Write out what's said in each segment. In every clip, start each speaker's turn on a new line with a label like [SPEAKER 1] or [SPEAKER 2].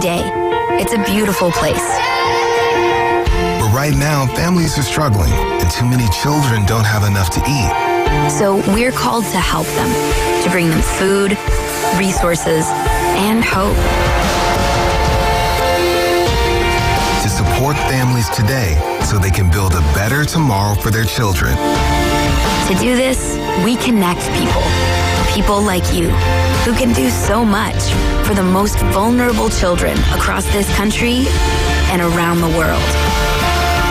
[SPEAKER 1] day. It's a beautiful place.
[SPEAKER 2] But right now, families are struggling, and too many children don't have enough to eat.
[SPEAKER 1] So we're called to help them, to bring them food, resources, and hope.
[SPEAKER 2] To support families today so they can build a better tomorrow for their children.
[SPEAKER 1] To do this, we connect people like you, who can do so much for the most vulnerable children across this country and around the world.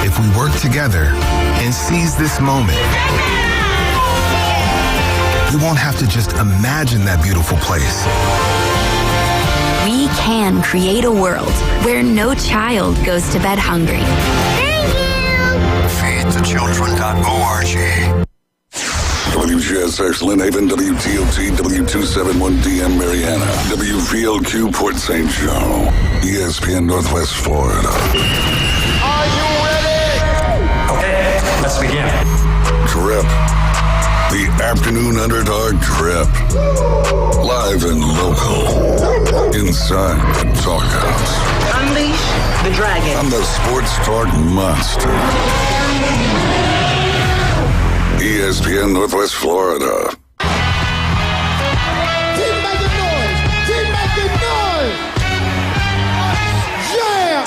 [SPEAKER 2] If we work together and seize this moment, we won't have to just imagine that beautiful place.
[SPEAKER 1] We can create a world where no child goes to bed hungry.
[SPEAKER 3] Thank you!
[SPEAKER 4] FeedTheChildren.org. WGSX Lynn Haven, WTOT, W271DM Mariana, WVLQ Port St. Joe, ESPN Northwest Florida.
[SPEAKER 5] Are you ready?
[SPEAKER 6] Okay, let's begin.
[SPEAKER 4] Trip. The Afternoon Underdog Trip. Live and local. Inside the Talk House.
[SPEAKER 7] Unleash the dragon.
[SPEAKER 4] I'm the Sports Talk Monster. ESPN Northwest Florida.
[SPEAKER 5] Keep making noise! Keep making noise! Yeah!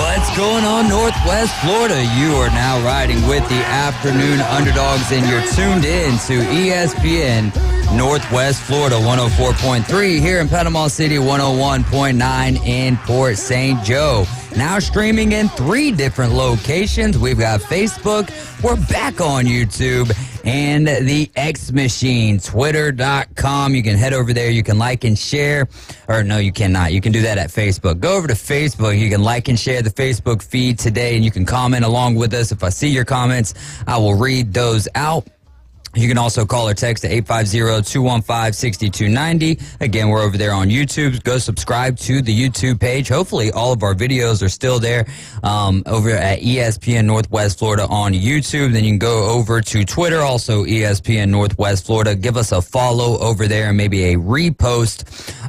[SPEAKER 8] What's going on, Northwest Florida? You are now riding with the Afternoon Underdogs, and you're tuned in to ESPN Northwest Florida 104.3 here in Panama City, 101.9 in Port St. Joe. Now streaming in 3 different locations. We've got Facebook, we're back on YouTube, and the X Machine, Twitter.com. You can head over there, you can like and share, or no, you cannot. You can do that at Facebook. Go over to Facebook, you can like and share the Facebook feed today, and you can comment along with us. If I see your comments, I will read those out. You can also call or text to 850-215-6290. Again, we're over there on YouTube. Go subscribe to the YouTube page. Hopefully, all of our videos are still there over at ESPN Northwest Florida on YouTube. Then you can go over to Twitter, also ESPN Northwest Florida. Give us a follow over there and maybe a repost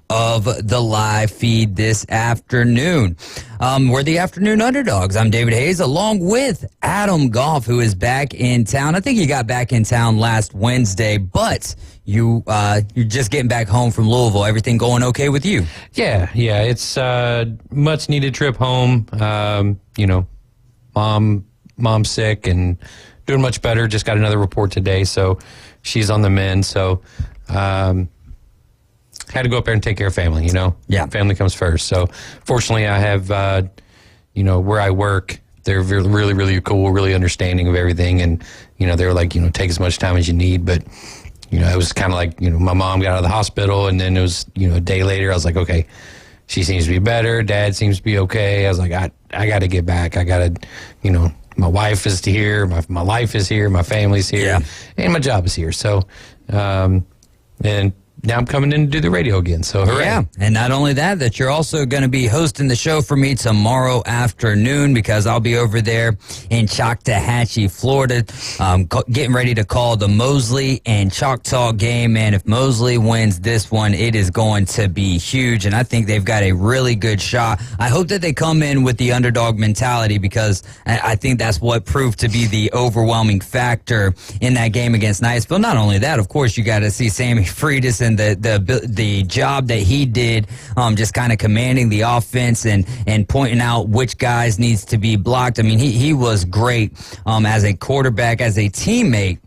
[SPEAKER 8] of the live feed this afternoon. We're the Afternoon Underdogs. I'm David Hayes, along with Adam Goff, who is back in town. I think he got back in town last Wednesday, but you're just getting back home from Louisville. Everything going okay with you?
[SPEAKER 9] Yeah. It's much needed trip home. Mom's sick and doing much better. Just got another report today, so she's on the mend. So had to go up there and take care of family, Yeah. Family comes first. So fortunately I have, where I work, they're really, really cool, really understanding of everything. And, they were like, take as much time as you need. But, it was kind of like, my mom got out of the hospital, and then it was, a day later, I was like, okay, she seems to be better. Dad seems to be okay. I was like, I got to get back. I got to, my wife is here. My life is here. My family's here.
[SPEAKER 8] Yeah.
[SPEAKER 9] And my job is here. So, and now I'm coming in to do the radio again, so hooray.
[SPEAKER 8] Yeah, and not only that you're also going to be hosting the show for me tomorrow afternoon, because I'll be over there in Choctawhatchee, Florida, getting ready to call the Mosley and Choctaw game. And if Mosley wins this one, it is going to be huge, and I think they've got a really good shot. I hope that they come in with the underdog mentality, because I think that's what proved to be the overwhelming factor in that game against Niceville. Not only that, of course, you got to see Sammy Freitas and the job that he did, just kind of commanding the offense and pointing out which guys needs to be blocked. I mean, he was great as a quarterback, as a teammate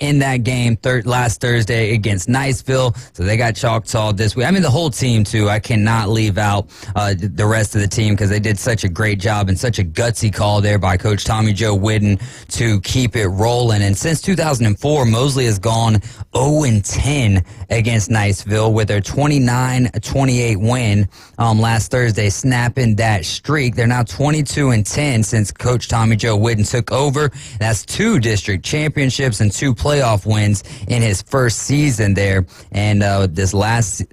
[SPEAKER 8] in that game last Thursday against Niceville. So they got Choctaw this week. I mean, the whole team, too. I cannot leave out the rest of the team, because they did such a great job and such a gutsy call there by Coach Tommy Joe Whidden to keep it rolling. And since 2004, Mosley has gone 0-10 against Niceville with their 29-28 win last Thursday, snapping that streak. They're now 22-10 since Coach Tommy Joe Whidden took over. That's 2 district championships and 2 playoff wins in his first season there. And this last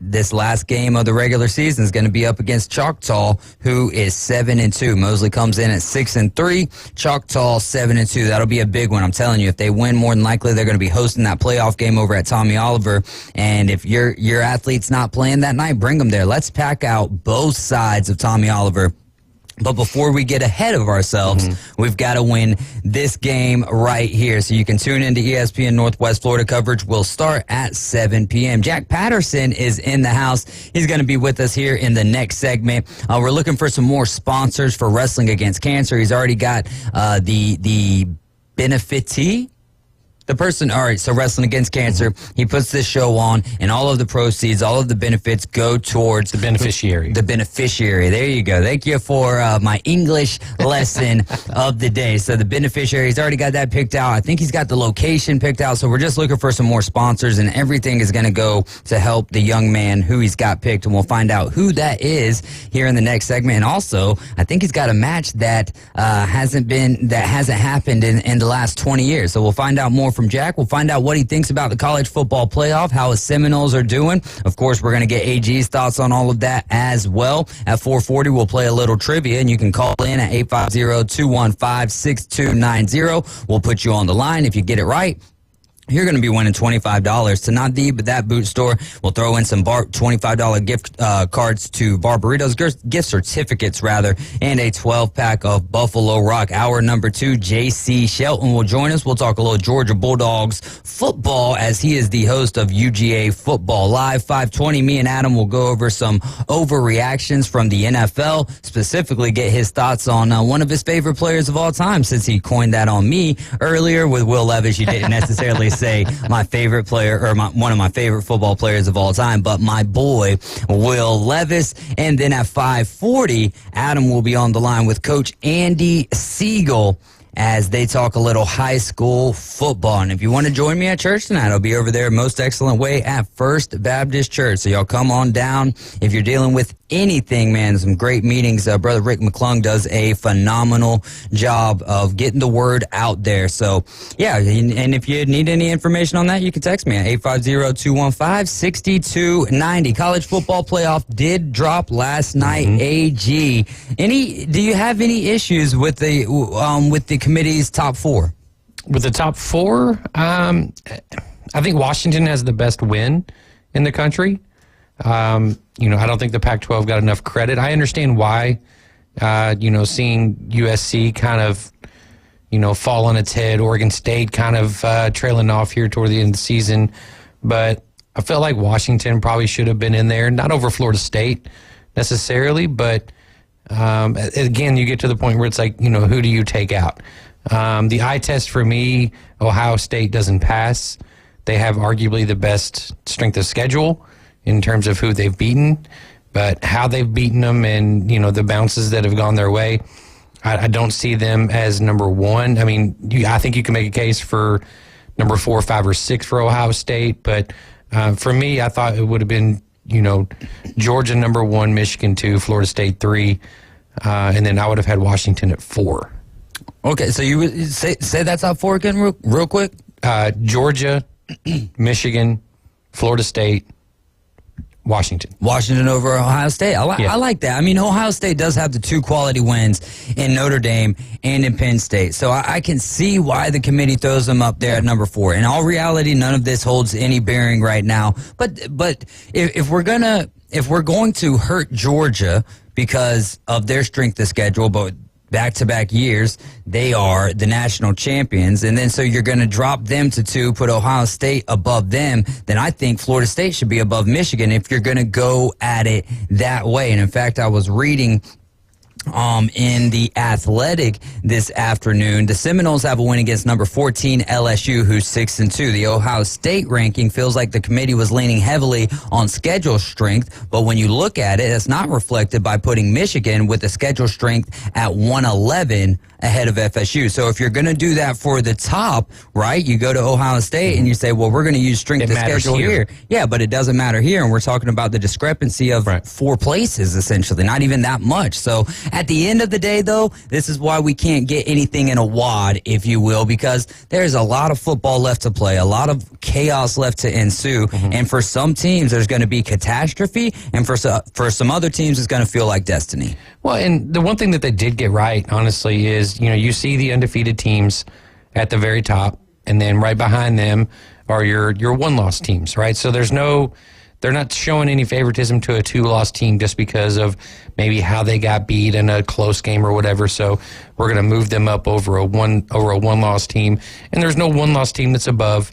[SPEAKER 8] game of the regular season is going to be up against Choctaw, who is 7-2. Mosley comes in at 6-3. Choctaw 7-2. That'll be a big one. I'm telling you, if they win, more than likely they're going to be hosting that playoff game over at Tommy Oliver. And if your athlete's not playing that night, bring them there. Let's pack out both sides of Tommy Oliver. But before we get ahead of ourselves, we've got to win this game right here. So you can tune into ESPN Northwest Florida coverage. We'll start at 7 p.m. Jack Patterson is in the house. He's going to be with us here in the next segment. We're looking for some more sponsors for Wrestling Against Cancer. He's already got the benefitee. The person, all right, so Wrestling Against Cancer, he puts this show on, and all of the proceeds, all of the benefits go towards
[SPEAKER 9] the beneficiary.
[SPEAKER 8] The beneficiary. There you go. Thank you for my English lesson of the day. So the beneficiary, he's already got that picked out. I think he's got the location picked out. So we're just looking for some more sponsors, and everything is going to go to help the young man who he's got picked, and we'll find out who that is here in the next segment. And also, I think he's got a match that hasn't happened in the last 20 years. So we'll find out more from Jack. We'll find out what he thinks about the college football playoff, how his Seminoles are doing. Of course, we're going to get AG's thoughts on all of that as well. At 4:40, we'll play a little trivia, and you can call in at 850-215-6290. We'll put you on the line. If you get it right, you're going to be winning $25 to not the, but that boot store. We'll throw in some $25 gift cards to Bar Burritos, gift certificates rather, and a 12-pack of Buffalo Rock. Hour number 2, J.C. Shelton will join us. We'll talk a little Georgia Bulldogs football as he is the host of UGA Football Live. 5:20, me and Adam will go over some overreactions from the NFL, specifically get his thoughts on one of his favorite players of all time, since he coined that on me earlier with Will Levis. You didn't necessarily say my favorite player or one of my favorite football players of all time, but my boy Will Levis. And then at 5:40, Adam will be on the line with Coach Andy Siegel as they talk a little high school football. And if you want to join me at church tonight, I'll be over there Most Excellent Way at First Baptist Church. So y'all come on down. If you're dealing with anything, man, some great meetings. Brother Rick McClung does a phenomenal job of getting the word out there. So, yeah, and if you need any information on that, you can text me at 850-215-6290. College football playoff did drop last night. AG, do you have any issues with the committee's top 4?
[SPEAKER 9] With the top 4, I think Washington has the best win in the country. I don't think the Pac-12 got enough credit. I understand why, seeing USC kind of, fall on its head, Oregon State kind of trailing off here toward the end of the season. But I felt like Washington probably should have been in there, not over Florida State necessarily, but again, you get to the point where it's like, who do you take out? The eye test for me, Ohio State doesn't pass. They have arguably the best strength of schedule in terms of who they've beaten, but how they've beaten them and, the bounces that have gone their way, I don't see them as number 1. I mean, I think you can make a case for number 4, 5, or 6 for Ohio State, but for me, I thought it would have been, Georgia number 1, Michigan 2, Florida State 3, and then I would have had Washington at 4.
[SPEAKER 8] Okay, so you would say that top 4 again real quick?
[SPEAKER 9] Georgia, Michigan, Florida State,
[SPEAKER 8] Washington over Ohio State. I like that. I mean, Ohio State does have the 2 quality wins in Notre Dame and in Penn State. So I can see why the committee throws them up there at number 4. In all reality, none of this holds any bearing right now. But if we're going to hurt Georgia because of their strength of schedule, but back-to-back years, they are the national champions. And then so you're going to drop them to 2, put Ohio State above them, then I think Florida State should be above Michigan if you're going to go at it that way. And in fact, I was reading in the Athletic this afternoon, the Seminoles have a win against number 14 LSU, who's 6-2. The Ohio State ranking feels like the committee was leaning heavily on schedule strength, but when you look at it, it's not reflected by putting Michigan with the schedule strength at 111 ahead of FSU. So if you're going to do that for the top, right, you go to Ohio State and you say, well, we're going to use strength of schedule here. Yeah, but it doesn't matter here, and we're talking about the discrepancy of 4 places, essentially, not even that much. So At the end of the day, though, this is why we can't get anything in a wad, if you will, because there's a lot of football left to play, a lot of chaos left to ensue, and for some teams, there's going to be catastrophe, and for some other teams, it's going to feel like destiny.
[SPEAKER 9] Well, and the one thing that they did get right, honestly, is, you see the undefeated teams at the very top, and then right behind them are your one-loss teams, right? So they're not showing any favoritism to a two-loss team just because of maybe how they got beat in a close game or whatever. So we're going to move them up over a one-loss team, and there's no one-loss team that's above,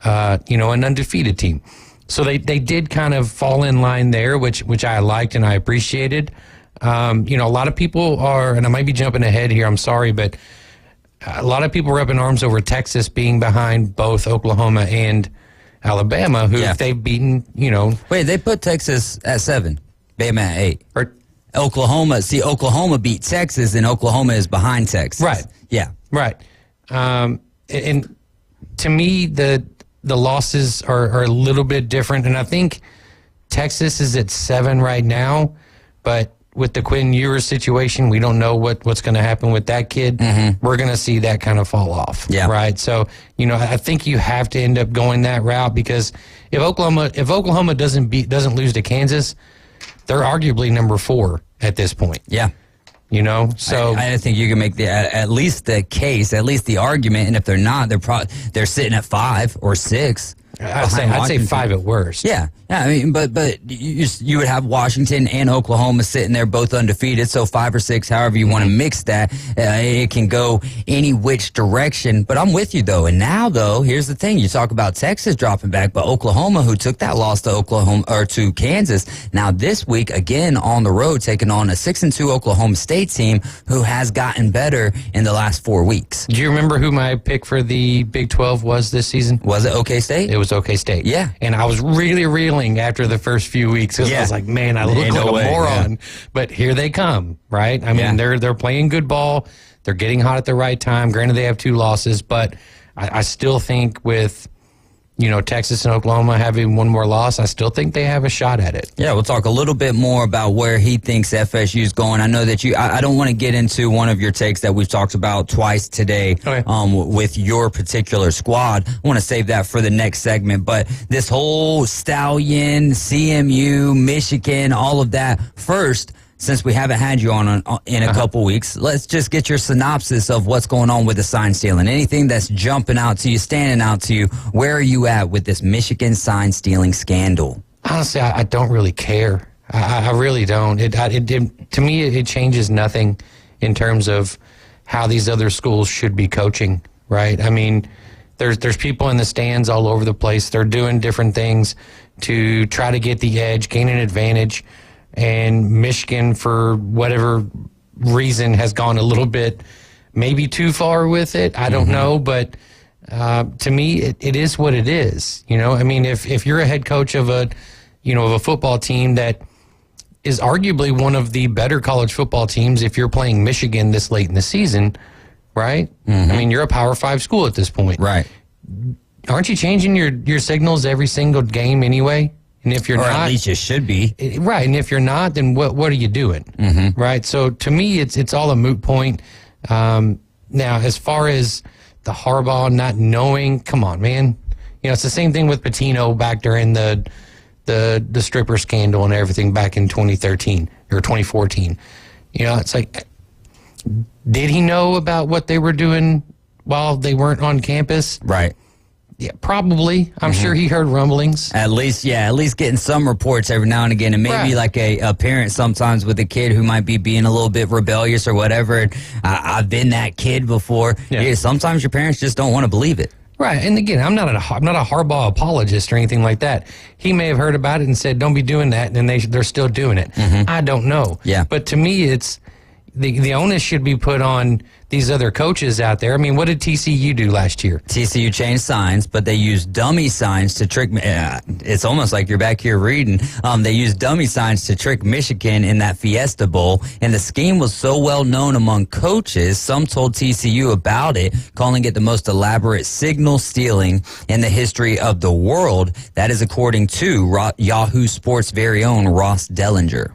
[SPEAKER 9] an undefeated team. So they did kind of fall in line there, which I liked and I appreciated. A lot of people are, and I might be jumping ahead here, I'm sorry, but a lot of people are up in arms over Texas being behind both Oklahoma and Alabama, who they've beaten,
[SPEAKER 8] Wait, they put Texas at 7, Bama at 8.
[SPEAKER 9] Or
[SPEAKER 8] Oklahoma beat Texas, and Oklahoma is behind Texas.
[SPEAKER 9] Right.
[SPEAKER 8] Yeah.
[SPEAKER 9] Right. And to me, the losses are a little bit different, and I think Texas is at 7 right now, but with the Quinn Ewers situation, we don't know what's going to happen with that kid. We're going to see that kind of fall off.
[SPEAKER 8] Yeah.
[SPEAKER 9] Right. So, I think you have to end up going that route, because if Oklahoma doesn't lose to Kansas, they're arguably number 4 at this point.
[SPEAKER 8] Yeah.
[SPEAKER 9] So
[SPEAKER 8] I think you can make at least the case, at least the argument, and if they're not, they're sitting at 5 or 6.
[SPEAKER 9] I'd say 5 at worst.
[SPEAKER 8] Yeah. I mean, but you would have Washington and Oklahoma sitting there both undefeated, so 5 or 6, however you want to mix that. It can go any which direction. But I'm with you, though. And now, though, here's the thing. You talk about Texas dropping back, but Oklahoma, who took that loss to to Kansas, now this week, again, on the road, taking on a 6-2 Oklahoma State team who has gotten better in the last 4 weeks.
[SPEAKER 9] Do you remember who my pick for the Big 12 was this season?
[SPEAKER 8] Was it OK State?
[SPEAKER 9] It was OK State.
[SPEAKER 8] Yeah.
[SPEAKER 9] And I was really reeling after the first few weeks, because I was like, man, I look like a moron. Yeah. But here they come, right? I mean, they're playing good ball. They're getting hot at the right time. Granted, they have 2 losses, but I still think with, Texas and Oklahoma having 1 more loss, I still think they have a shot at it.
[SPEAKER 8] Yeah, we'll talk a little bit more about where he thinks FSU's going. I know that I don't want to get into one of your takes that we've talked about twice today with your particular squad. I want to save that for the next segment. But this whole Stallion, CMU, Michigan, all of that, first, since we haven't had you on in a couple weeks, let's just get your synopsis of what's going on with the sign stealing. Anything that's jumping out to you, standing out to you, where are you at with this Michigan sign stealing scandal?
[SPEAKER 9] Honestly, I don't really care. I really don't. To me, it changes nothing in terms of how these other schools should be coaching, right? I mean, there's people in the stands all over the place. They're doing different things to try to get the edge, gain an advantage. And Michigan, for whatever reason, has gone a little bit maybe too far with it. I don't know, but to me, it is what it is. I mean, if you're a head coach of a football team that is arguably one of the better college football teams, if you're playing Michigan this late in the season, right? I mean, you're a Power 5 school at this point.
[SPEAKER 8] Right.
[SPEAKER 9] Aren't you changing your signals every single game anyway? And if you're not,
[SPEAKER 8] at least you should be.
[SPEAKER 9] Right. And if you're not, then what are you doing? Right. So to me, it's all a moot point. Now, as far as the Harbaugh not knowing, come on, man. It's the same thing with Pitino back during the stripper scandal and everything back in 2013 or 2014. It's like, did he know about what they were doing while they weren't on campus?
[SPEAKER 8] Right.
[SPEAKER 9] Yeah, probably. I'm sure he heard rumblings.
[SPEAKER 8] At least getting some reports every now and again, and maybe like a parent sometimes with a kid who might be being a little bit rebellious or whatever. And I've been that kid before. Yeah, sometimes your parents just don't want to believe it.
[SPEAKER 9] Right, and again, I'm not a Harbaugh apologist or anything like that. He may have heard about it and said, "Don't be doing that," and they're still doing it. I don't know.
[SPEAKER 8] Yeah,
[SPEAKER 9] but to me, it's the onus should be put on these other coaches out there. I mean, what did TCU do last year?
[SPEAKER 8] TCU changed signs, but they used dummy signs to trick. It's almost like you're back here reading. They used dummy signs to trick Michigan in that Fiesta Bowl, and the scheme was so well known among coaches. Some told TCU about it, calling it the most elaborate signal stealing in the history of the world. That is according to Yahoo Sports' very own Ross Dellinger.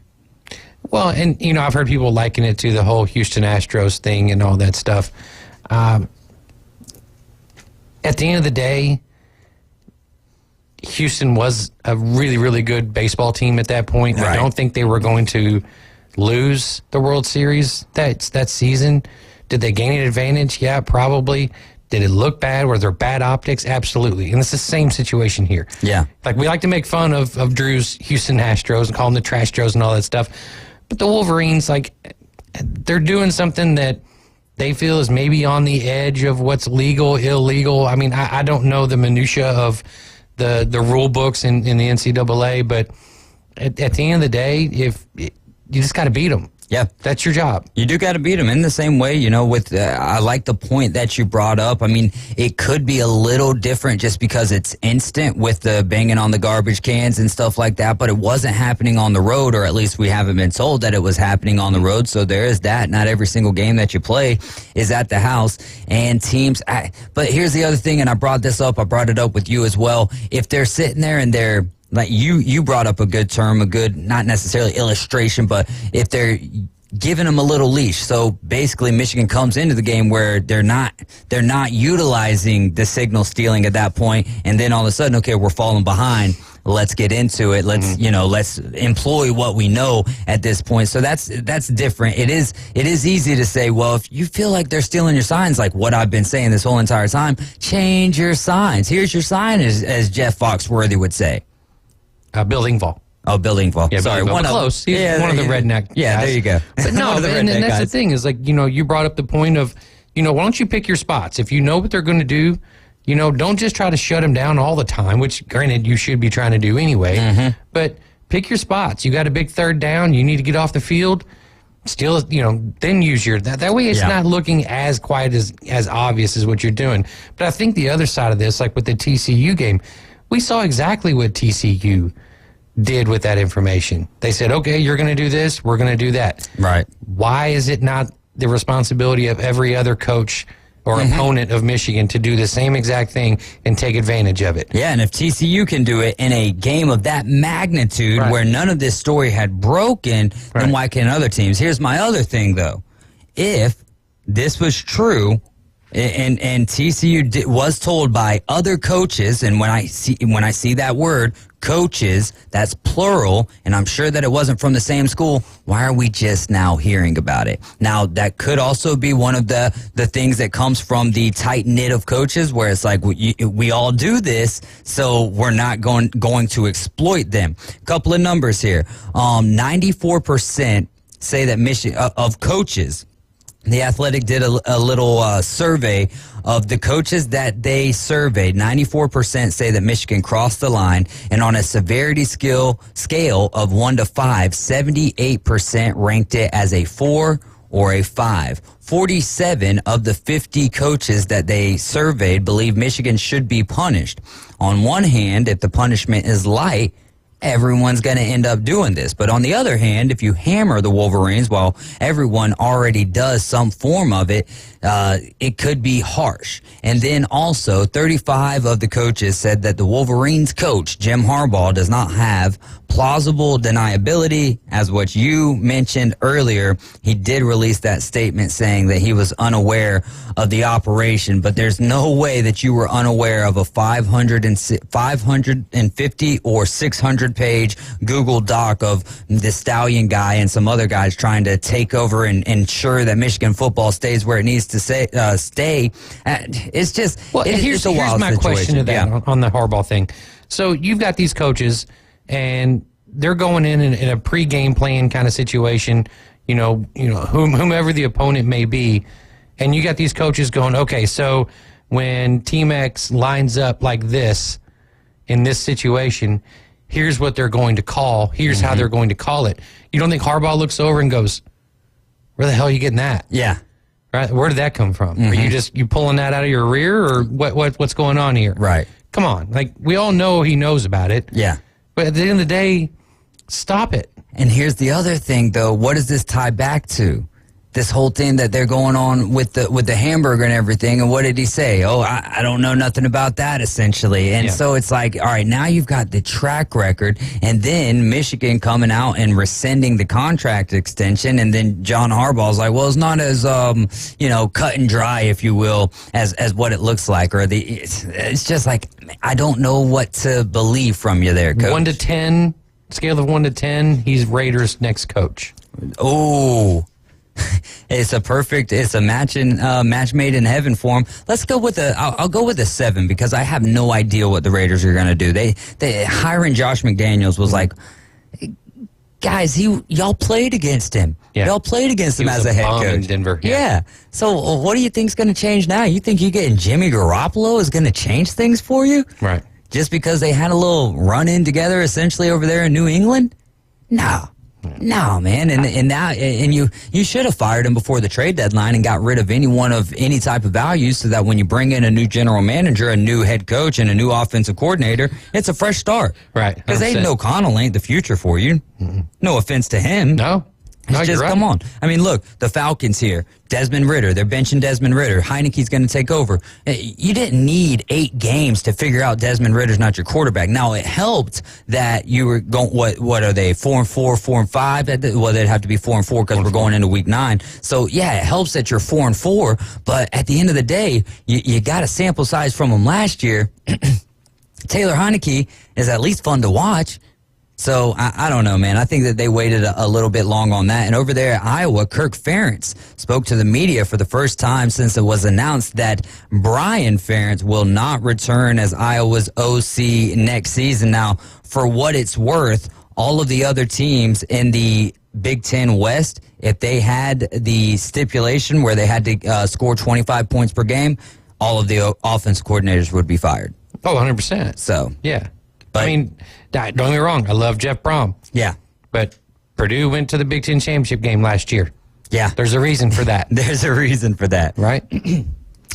[SPEAKER 9] Well, and, I've heard people liken it to the whole Houston Astros thing and all that stuff. At the end of the day, Houston was a really, really good baseball team at that point. Right. I don't think they were going to lose the World Series that season. Did they gain an advantage? Yeah, probably. Did it look bad? Were there bad optics? Absolutely. And it's the same situation here.
[SPEAKER 8] Yeah.
[SPEAKER 9] Like, we like to make fun of Drew's Houston Astros and call them the Trash Stros and all that stuff. But the Wolverines, like, they're doing something that they feel is maybe on the edge of what's legal, illegal. I mean, I don't know the minutia of the rule books in the NCAA, but at the end of the day, you just got to beat them.
[SPEAKER 8] Yeah.
[SPEAKER 9] That's your job.
[SPEAKER 8] You do got to beat them in the same way, with, I like the point that you brought up. I mean, it could be a little different just because it's instant with the banging on the garbage cans and stuff like that, but it wasn't happening on the road, or at least we haven't been told that it was happening on the road. So there is that. Not every single game that you play is at the house, and teams, but here's the other thing, and I brought it up with you as well. If they're sitting there and they're, like you brought up a good term, a good, not necessarily illustration, but if they're giving them a little leash. So basically Michigan comes into the game where they're not utilizing the signal stealing at that point, and then all of a sudden, okay, we're falling behind. Let's get into it. Let's let's employ what we know at this point. So that's different. It is easy to say, well, if you feel like they're stealing your signs, like what I've been saying this whole entire time, change your signs. Here's your sign, as Jeff Foxworthy would say.
[SPEAKER 9] Bill Engvall.
[SPEAKER 8] Oh, Bill Engvall.
[SPEAKER 9] Yeah,
[SPEAKER 8] sorry,
[SPEAKER 9] one close. He's one of the redneck guys.
[SPEAKER 8] Yeah, there you go.
[SPEAKER 9] But no, and that's guys. The thing is, like, you brought up the point of, why don't you pick your spots? If you know what they're going to do, don't just try to shut them down all the time, which, granted, you should be trying to do anyway. Mm-hmm. But pick your spots. You got a big third down. You need to get off the field. Still, then use that way it's not looking as quiet as obvious as what you're doing. But I think the other side of this, like with the TCU game, we saw exactly what TCU did with that information. They said, okay, you're going to do this, we're going to do that.
[SPEAKER 8] Right.
[SPEAKER 9] Why is it not the responsibility of every other coach or opponent of Michigan to do the same exact thing and take advantage of it?
[SPEAKER 8] Yeah, and if TCU can do it in a game of that magnitude where none of this story had broken, then why can other teams? Here's my other thing, though. If this was true, and TCU was told by other coaches, and when I see that word, coaches, that's plural, and I'm sure that it wasn't from the same school, why are we just now hearing about it? Now, that could also be one of the things that comes from the tight-knit of coaches, where it's like, we all do this, so we're not going to exploit them. A couple of numbers here. 94% say that Michigan, of coaches, The Athletic did a little survey of the coaches that they surveyed. 94% say that Michigan crossed the line, and on a severity scale of 1 to 5, 78% ranked it as a 4 or a 5. 47 of the 50 coaches that they surveyed believe Michigan should be punished. On one hand, if the punishment is light, everyone's going to end up doing this. But on the other hand, if you hammer the Wolverines, while everyone already does some form of it, it could be harsh. And then also, 35 of the coaches said that the Wolverines coach, Jim Harbaugh, does not have plausible deniability. As what you mentioned earlier, he did release that statement saying that he was unaware of the operation, but there's no way that you were unaware of a 550 or 600-page Google Doc of the Stallion guy and some other guys trying to take over and ensure that Michigan football stays where it needs to stay. It's just,
[SPEAKER 9] here's
[SPEAKER 8] a wild
[SPEAKER 9] my
[SPEAKER 8] situation.
[SPEAKER 9] Question to that on the Harbaugh thing. So you've got these coaches, and they're going in a pre-game plan kind of situation, whomever the opponent may be, and you got these coaches going, okay, so when Team X lines up like this in this situation, here's what they're going to call. Here's how they're going to call it. You don't think Harbaugh looks over and goes, where the hell are you getting that?
[SPEAKER 8] Yeah.
[SPEAKER 9] Right? Where did that come from? Are you pulling that out of your rear, or what's going on here?
[SPEAKER 8] Right.
[SPEAKER 9] Come on. Like, we all know he knows about it.
[SPEAKER 8] Yeah.
[SPEAKER 9] But at the end of the day, stop it.
[SPEAKER 8] And here's the other thing, though. What does this tie back to? this whole thing that they're going on with the hamburger and everything. And what did he say? Oh, I don't know nothing about that, essentially. And so it's like, all right, now you've got the track record, and then Michigan coming out and rescinding the contract extension, and then John Harbaugh's like, well, it's not as cut and dry, if you will, as what it looks like, or it's just like, I don't know what to believe from you there, Coach.
[SPEAKER 9] 1 to 10, scale of 1 to 10, he's Raiders' next coach.
[SPEAKER 8] Oh. It's a match made in heaven for him. Let's go with I'll go with a 7, because I have no idea what the Raiders are going to do. They hiring Josh McDaniels was like, guys, y'all played against him. Yeah. Y'all played against him as a head coach
[SPEAKER 9] in Denver.
[SPEAKER 8] Yeah. So what do you think's going to change now? You think you getting Jimmy Garoppolo is going to change things for you?
[SPEAKER 9] Right.
[SPEAKER 8] Just because they had a little run-in together essentially over there in New England? No, man, and you should have fired him before the trade deadline and got rid of anyone of any type of value, so that when you bring in a new general manager, a new head coach, and a new offensive coordinator, it's a fresh start.
[SPEAKER 9] Right.
[SPEAKER 8] Because Aiden O'Connell ain't the future for you. Mm-hmm. No offense to him.
[SPEAKER 9] No,
[SPEAKER 8] just
[SPEAKER 9] right.
[SPEAKER 8] Come on. I mean, look, the Falcons here, Desmond Ridder, they're benching Desmond Ridder. Heineke's going to take over. You didn't need 8 games to figure out Desmond Ridder's not your quarterback. Now, it helped that you were going, what are they, 4-4, 4-5? Well, they'd have to be 4-4 because we're going into week 9. So, yeah, it helps that you're 4-4, but at the end of the day, you got a sample size from them last year. Taylor Heineke is at least fun to watch. So, I don't know, man. I think that they waited a little bit long on that. And over there at Iowa, Kirk Ferentz spoke to the media for the first time since it was announced that Brian Ferentz will not return as Iowa's OC next season. Now, for what it's worth, all of the other teams in the Big Ten West, if they had the stipulation where they had to score 25 points per game, all of the offensive coordinators would be fired.
[SPEAKER 9] Oh, 100%.
[SPEAKER 8] So,
[SPEAKER 9] yeah. But, I mean, don't get me wrong. I love Jeff Brom.
[SPEAKER 8] Yeah.
[SPEAKER 9] But Purdue went to the Big Ten championship game last year.
[SPEAKER 8] Yeah.
[SPEAKER 9] There's a reason for that.
[SPEAKER 8] There's a reason for that.
[SPEAKER 9] Right?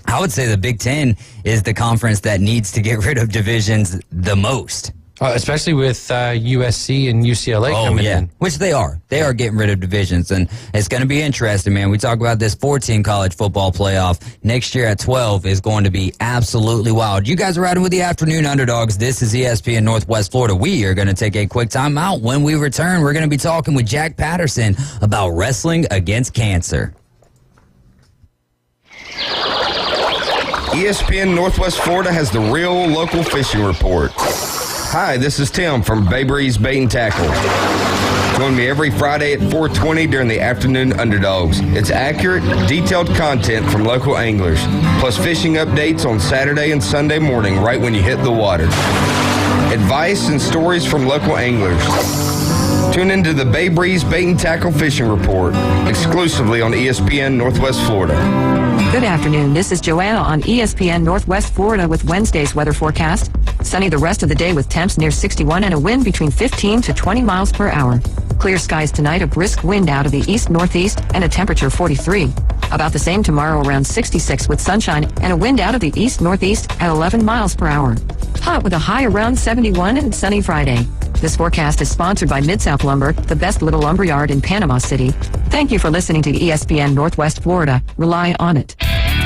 [SPEAKER 8] I would say the Big Ten is the conference that needs to get rid of divisions the most.
[SPEAKER 9] Especially with USC and UCLA coming in.
[SPEAKER 8] Which they are. They are getting rid of divisions, and it's going to be interesting, man. We talk about this 14 college football playoff. Next year at 12 is going to be absolutely wild. You guys are riding with the Afternoon Underdogs. This is ESPN Northwest Florida. We are going to take a quick time out. When we return, we're going to be talking with Jack Patterson about wrestling against cancer.
[SPEAKER 6] ESPN Northwest Florida has the real local fishing report. Hi, this is Tim from Bay Breeze Bait and Tackle. Join me every Friday at 4:20 during the Afternoon Underdogs. It's accurate, detailed content from local anglers, plus fishing updates on Saturday and Sunday morning right when you hit the water. Advice and stories from local anglers. Tune into the Bay Breeze Bait and Tackle Fishing Report, exclusively on ESPN Northwest Florida.
[SPEAKER 7] Good afternoon. This is Joanna on ESPN Northwest Florida with Wednesday's weather forecast. Sunny the rest of the day with temps near 61 and a wind between 15 to 20 miles per hour. Clear skies tonight, a brisk wind out of the east-northeast and a temperature 43. About the same tomorrow, around 66 with sunshine and a wind out of the east-northeast at 11 miles per hour. Hot with a high around 71 and sunny Friday. This forecast is sponsored by Mid-South Lumber, the best little lumber yard in Panama City. Thank you for listening to ESPN Northwest Florida. Rely on it.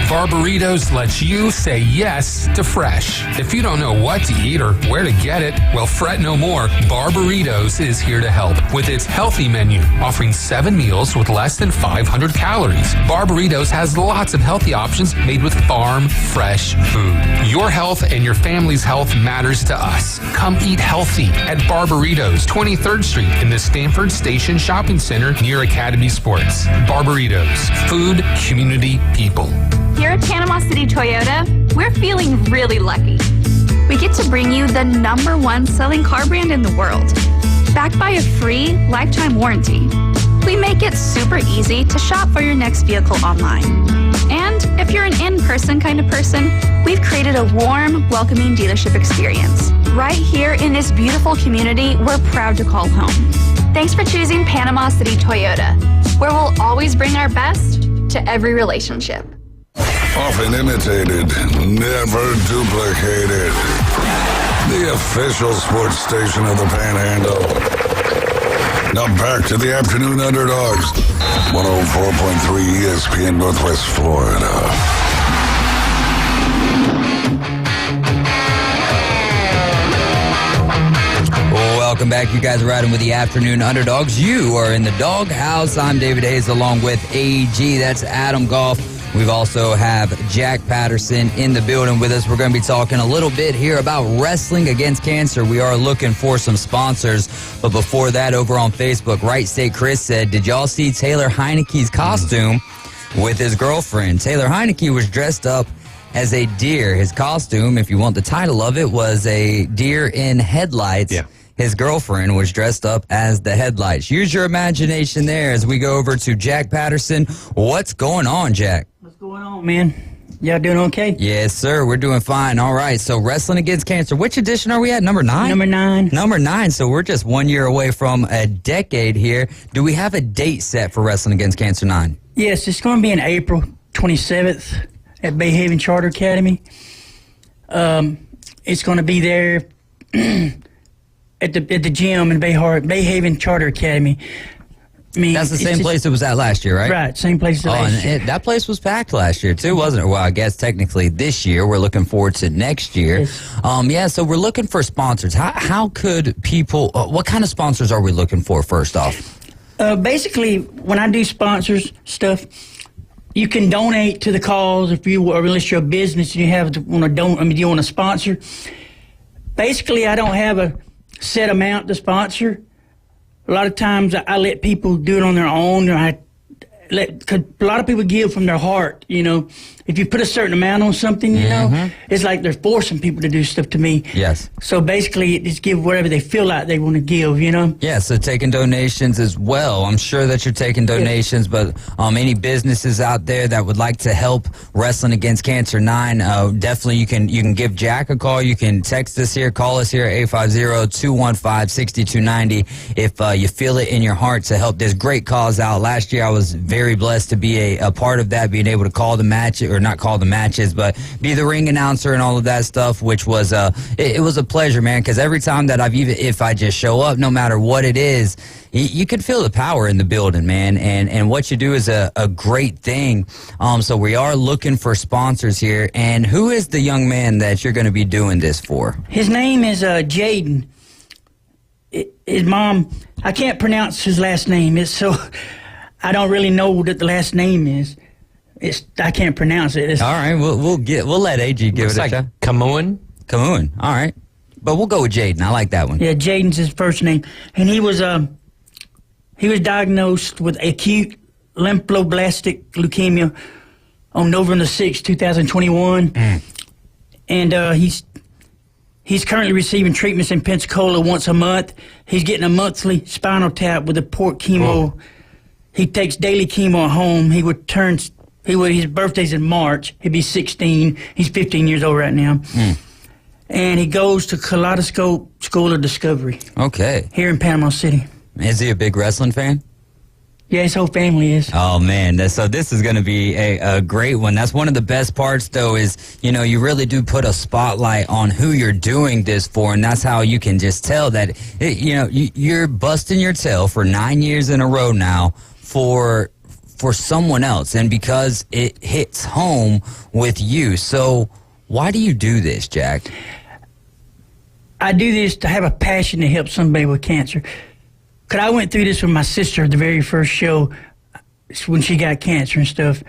[SPEAKER 10] Barbaritos lets you say yes to fresh. If you don't know what to eat or where to get it, well, fret no more. Barbaritos is here to help with its healthy menu, offering 7 meals with less than 500 calories. Barbaritos has lots of healthy options made with farm fresh food. Your health and your family's health matters to us. Come eat healthy at Barbaritos, 23rd Street in the Stanford Station Shopping Center near Academy Sports. Barbaritos, food, community, people.
[SPEAKER 11] Here at Panama City Toyota, we're feeling really lucky. We get to bring you the #1 selling car brand in the world, backed by a free lifetime warranty. We make it super easy to shop for your next vehicle online. And if you're an in-person kind of person, we've created a warm, welcoming dealership experience. Right here in this beautiful community, we're proud to call home. Thanks for choosing Panama City Toyota, where we'll always bring our best to every relationship.
[SPEAKER 4] Often imitated, never duplicated. The official sports station of the Panhandle. Now back to the Afternoon Underdogs. 104.3 ESPN Northwest Florida.
[SPEAKER 8] Welcome back. You guys are riding with the Afternoon Underdogs. You are in the doghouse. I'm David Hayes along with AG. That's Adam Goff. We've also have Jack Patterson in the building with us. We're going to be talking a little bit here about wrestling against cancer. We are looking for some sponsors. But before that, over on Facebook, Right State Chris said, did y'all see Taylor Heineke's costume with his girlfriend? Taylor Heineke was dressed up as a deer. His costume, if you want the title of it, was a deer in headlights.
[SPEAKER 9] Yeah.
[SPEAKER 8] His girlfriend was dressed up as the headlights. Use your imagination there as we go over to Jack Patterson. What's going on, Jack?
[SPEAKER 12] What's going on, man? Y'all doing okay?
[SPEAKER 8] Yes, sir. We're doing fine. All right. So Wrestling Against Cancer. Which edition are we at? Number 9?
[SPEAKER 12] Number 9.
[SPEAKER 8] Number 9. So we're just 1 year away from a decade here. Do we have a date set for Wrestling Against Cancer 9?
[SPEAKER 12] Yes, it's going to be in April 27th at Bay Haven Charter Academy. It's going to be there at the gym in Bay Haven Charter Academy. I mean,
[SPEAKER 8] that's the same place it was at last year, right?
[SPEAKER 12] Right, same place as last year.
[SPEAKER 8] That place was packed last year, too, wasn't it? Well, I guess technically this year. We're looking forward to next year.
[SPEAKER 12] Yes.
[SPEAKER 8] So we're looking for sponsors. How could people, what kind of sponsors are we looking for, first off?
[SPEAKER 12] Basically, when I do sponsors stuff, you can donate to the cause if you, or unless you're a business and you want to sponsor. Basically, I don't have a set amount to sponsor. A lot of times I let people do it on their own, or cause a lot of people give from their heart, you know. If you put a certain amount on something, you know, it's like they're forcing people to do stuff to me.
[SPEAKER 8] Yes.
[SPEAKER 12] So basically, just give whatever they feel like they want to give, you know.
[SPEAKER 8] Yeah, so taking donations as well. I'm sure that you're taking donations, but any businesses out there that would like to help Wrestling Against Cancer 9, definitely you can give Jack a call. You can text us here, call us here at 850-215-6290 if you feel it in your heart to help this great cause out. Last year, I was very blessed to be a part of that, being able to call the match, or not call the matches, but be the ring announcer and all of that stuff, which was it was a pleasure, man, because every time that if I just show up, no matter what it is, you can feel the power in the building, man, and what you do is a great thing. So we are looking for sponsors here. And who is the young man that you're going to be doing this for?
[SPEAKER 12] His name is Jaden. His mom, I can't pronounce his last name. I don't really know what the last name is. I can't pronounce it.
[SPEAKER 8] All right, we'll let AG give it a shot.
[SPEAKER 9] Camoon.
[SPEAKER 8] All right, but we'll go with Jaden. I like that one.
[SPEAKER 12] Yeah, Jaden's his first name, and he was diagnosed with acute lymphoblastic leukemia on November 6, 2021, and he's currently receiving treatments in Pensacola once a month. He's getting a monthly spinal tap with a port chemo. Oh. He takes daily chemo at home. His birthday's in March. He'll be 16. He's 15 years old right now. And he goes to Kaleidoscope School of Discovery.
[SPEAKER 8] Okay.
[SPEAKER 12] Here in Panama City.
[SPEAKER 8] Is he a big wrestling fan?
[SPEAKER 12] Yeah, his whole family is.
[SPEAKER 8] Oh, man. So this is going to be a great one. That's one of the best parts, though, is, you really do put a spotlight on who you're doing this for, and that's how you can just tell that, you're busting your tail for 9 years in a row now for someone else, and because it hits home with you. So why do you do this, Jack?
[SPEAKER 12] I do this to have a passion to help somebody with cancer. Because I went through this with my sister at the very first show when she got cancer and stuff.